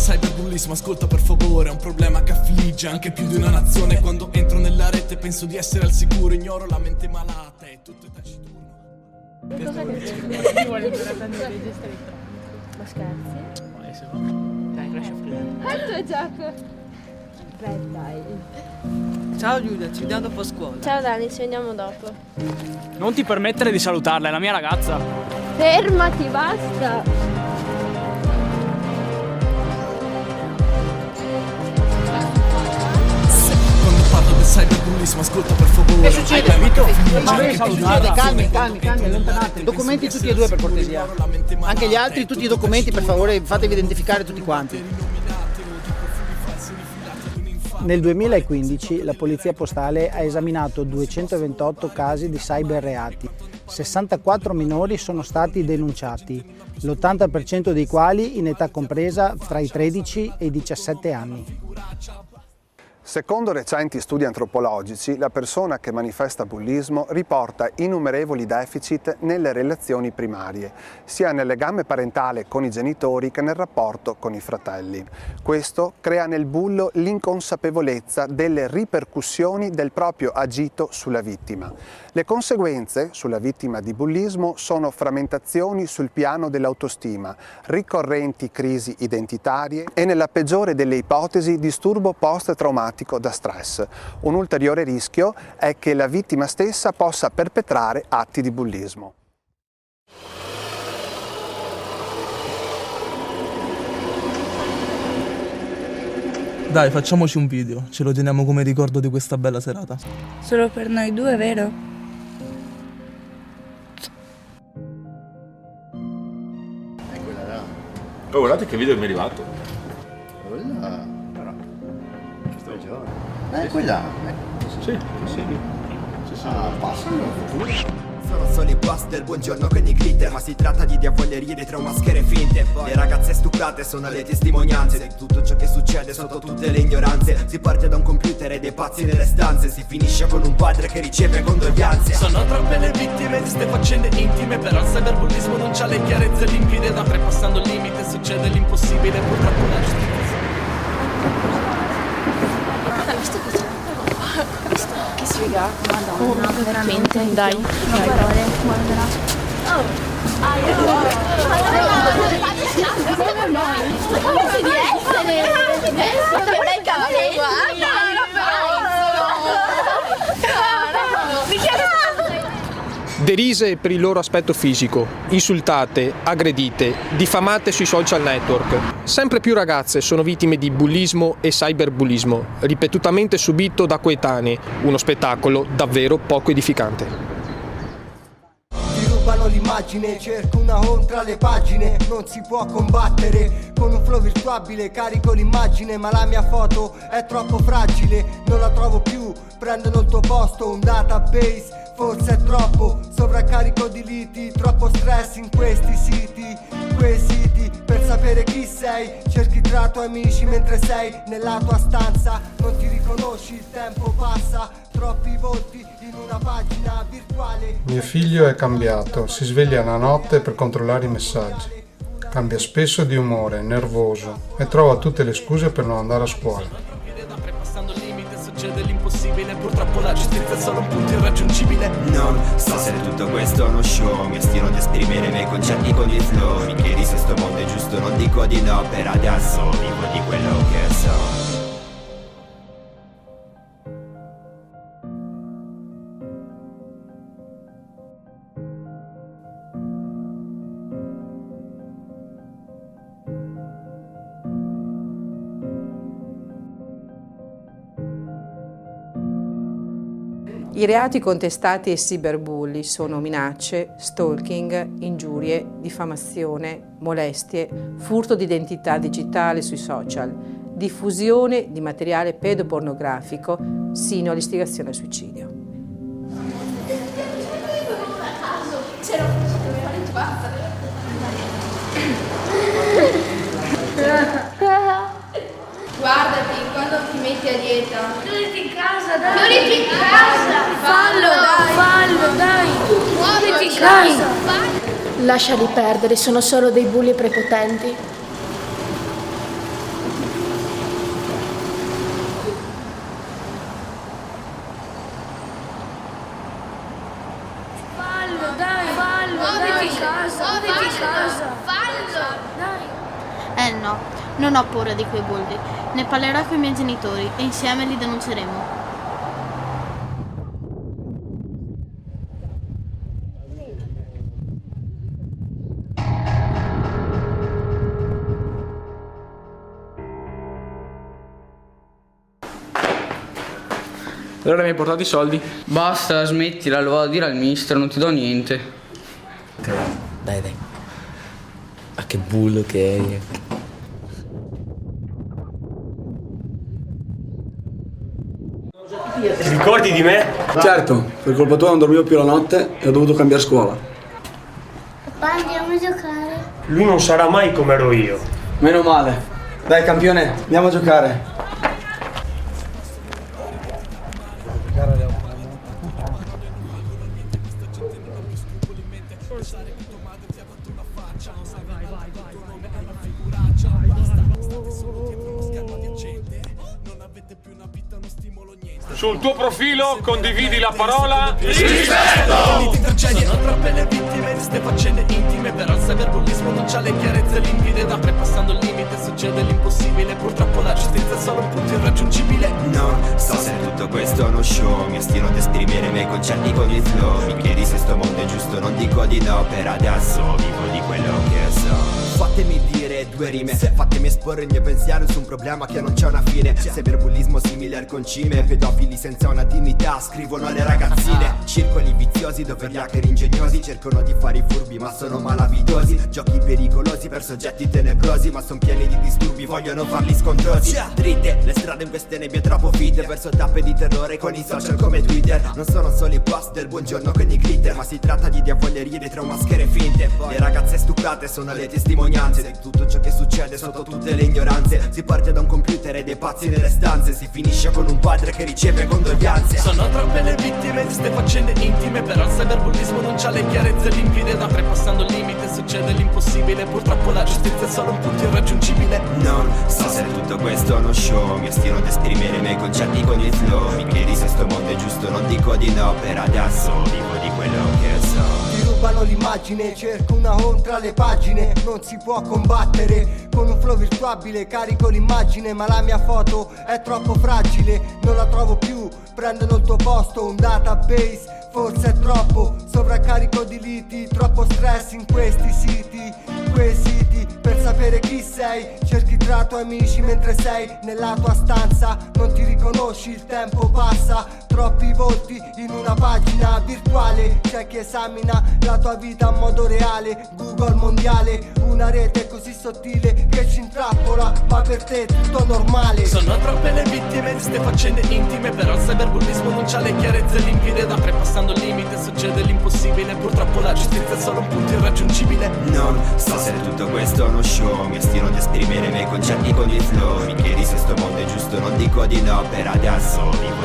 cyberbullismo, ascolta per favore, è un problema che affligge anche più di una nazione. Quando entro nella rete penso di essere al sicuro, ignoro la mente malata e tutto è taciturno. Cosa che c'è? Io voglio andare a prendere il registro elettronico. Ma scherzi? Se no, dai, lascia fare. Il tuo gioco. Beh, dai. Ciao Giulia, ci vediamo dopo scuola. Ciao Dani, ci vediamo dopo. Non ti permettere di salutarla, è la mia ragazza. Fermati, basta. Quando parlo del cyberbullismo, ascolta per favore. Che succede, Vito? Calmi, allontanate. Documenti tutti e due per cortesia. Anche gli altri, tutti i documenti, per favore, fatevi identificare tutti quanti. Nel 2015 la Polizia Postale ha esaminato 228 casi di cyberreati. 64 minori sono stati denunciati, l'80% dei quali in età compresa tra i 13 e i 17 anni. Secondo recenti studi antropologici, la persona che manifesta bullismo riporta innumerevoli deficit nelle relazioni primarie, sia nel legame parentale con i genitori che nel rapporto con i fratelli. Questo crea nel bullo l'inconsapevolezza delle ripercussioni del proprio agito sulla vittima. Le conseguenze sulla vittima di bullismo sono frammentazioni sul piano dell'autostima, ricorrenti crisi identitarie e, nella peggiore delle ipotesi, disturbo post-traumatico da stress. Un ulteriore rischio è che la vittima stessa possa perpetrare atti di bullismo. Dai, facciamoci un video, ce lo teniamo come ricordo di questa bella serata. Solo per noi due, vero? Oh, guardate che video mi è arrivato. Quella. Sì. Passalo. Sono solo i boss del buongiorno con i glitter, ma si tratta di diavolerie dietro maschere finte. Le ragazze stuprate sono le testimonianze di tutto ciò che succede sotto tutte le ignoranze. Si parte da un computer e dei pazzi nelle stanze, si finisce con un padre che riceve condoglianze. Sono troppe le vittime di ste faccende intime, però il cyberbullismo non c'ha le chiarezze limpide. Da passando il limite succede l'impossibile, purtroppo la giustizia. Che sfiga, madonna, veramente. Dai, non parole, guardala. Derise per il loro aspetto fisico, insultate, aggredite, diffamate sui social network. Sempre più ragazze sono vittime di bullismo e cyberbullismo, ripetutamente subito da coetanei, uno spettacolo davvero poco edificante. Rubano l'immagine, cerco una home tra le pagine. Non si può combattere con un flow virtuabile, carico l'immagine, ma la mia foto è troppo fragile, non la trovo più, prendono il tuo posto, un database forse è troppo, sovraccarico di liti, troppo stress in questi siti, quesiti per sapere chi sei, cerchi tra tuoi amici mentre sei nella tua stanza, non ti riconosci, il tempo passa, troppi volti in una pagina virtuale. Mio figlio è cambiato, si sveglia la notte per controllare i messaggi, cambia spesso di umore, nervoso e trova tutte le scuse per non andare a scuola. Succede l'impossibile, purtroppo la giustizia è solo un punto irraggiungibile. Non so se tutto questo è uno show, mi ostino di esprimere i miei concetti con il flow. Mi chiedi se sto mondo è giusto, non dico di no, per adesso vivo di quello che so. I reati contestati ai cyberbulli sono minacce, stalking, ingiurie, diffamazione, molestie, furto di identità digitale sui social, diffusione di materiale pedopornografico, sino all'istigazione al suicidio. Guardati, quando ti metti a dieta. Chiuditi in casa, dai. Chiuditi in casa. Fallo, dai. Muoviti in casa. Lasciali perdere, sono solo dei bulli prepotenti. Fallo! No, non ho paura di quei bulli. Ne parlerò con i miei genitori e insieme li denunceremo. Allora mi hai portato i soldi? Basta, smettila, lo vado a dire al mister, non ti do niente. Ok, dai. Ma che bullo che eri. Ti ricordi di me? Certo, per colpa tua non dormivo più la notte e ho dovuto cambiare scuola. Papà, andiamo a giocare. Lui non sarà mai come ero io. Meno male. Dai campione, andiamo a giocare. Sul tuo profilo condividi la parola rispetto! Sono troppe le vittime di ste faccende intime, però il cyberbullismo non c'ha le chiarezze limpide. Da passando il limite succede l'impossibile. Purtroppo la giustizia è solo un punto irraggiungibile. Non so se tutto questo è uno show, mi ostino ad esprimere i miei concetti con il flow. Mi chiedi se sto mondo è giusto, non dico di no. Per adesso vivo di quello che so. Fatemi dire due rime, fatemi esporre il mio pensiero su un problema che non c'è una fine. Cyberbullismo simile al concime, pedofili senza una dignità scrivono alle ragazzine. Circoli viziosi dove gli hacker ingegnosi cercano di fare i furbi ma sono malavitosi. Giochi pericolosi per soggetti tenebrosi ma son pieni di disturbi, vogliono farli scontrosi. Dritte le strade in queste nebbie troppo fitte, verso tappe di terrore con i social come Twitter. Non sono solo i post del buongiorno con i glitter, ma si tratta di diavolerie dietro maschere finte. Le ragazze stuprate sono le testimonianze di tutto ciò che succede sotto tutte le ignoranze. Si parte da un computer e dei pazzi nelle stanze, si finisce con un padre che riceve condoglianze. Sono troppe le vittime di ste faccende intime, però il cyberbullismo non c'ha le chiarezze limpide. Da passando il limite succede l'impossibile. Purtroppo la giustizia è solo un punto irraggiungibile. Non so se tutto questo è uno show, mi ostino ad esprimere i miei concetti con il flow. Mi chiedi se sto mondo è giusto, non dico di no. Per adesso vivo di quello che so. Ti rubano l'immagine, cerco una home tra le pagine. Non si può combattere con un flow virtuabile. Carico l'immagine ma la mia foto è troppo fragile. Non la trovo più, prendono il tuo posto. Un database forse è troppo, sovraccarico di liti. Troppo stress in questi siti, quesiti per sapere chi sei. Cerchi tra tuoi amici mentre sei nella tua stanza. Non ti riconosci, il tempo passa. Troppi volti in una pagina virtuale. C'è chi esamina la tua vita a modo reale. Google mondiale, una rete così sottile che ci intrappola, ma per te è tutto normale. Sono troppe le vittime di ste faccende intime, però il cyberbullismo non c'ha le chiarezze limpide. Da passando il limite succede l'impossibile. Purtroppo la giustizia è solo un punto irraggiungibile. Non so se tutto questo è uno show, mi ostino ad esprimere i miei concetti con il flow. Mi chiedi se sto mondo è giusto, non dico di no. Per adesso vivo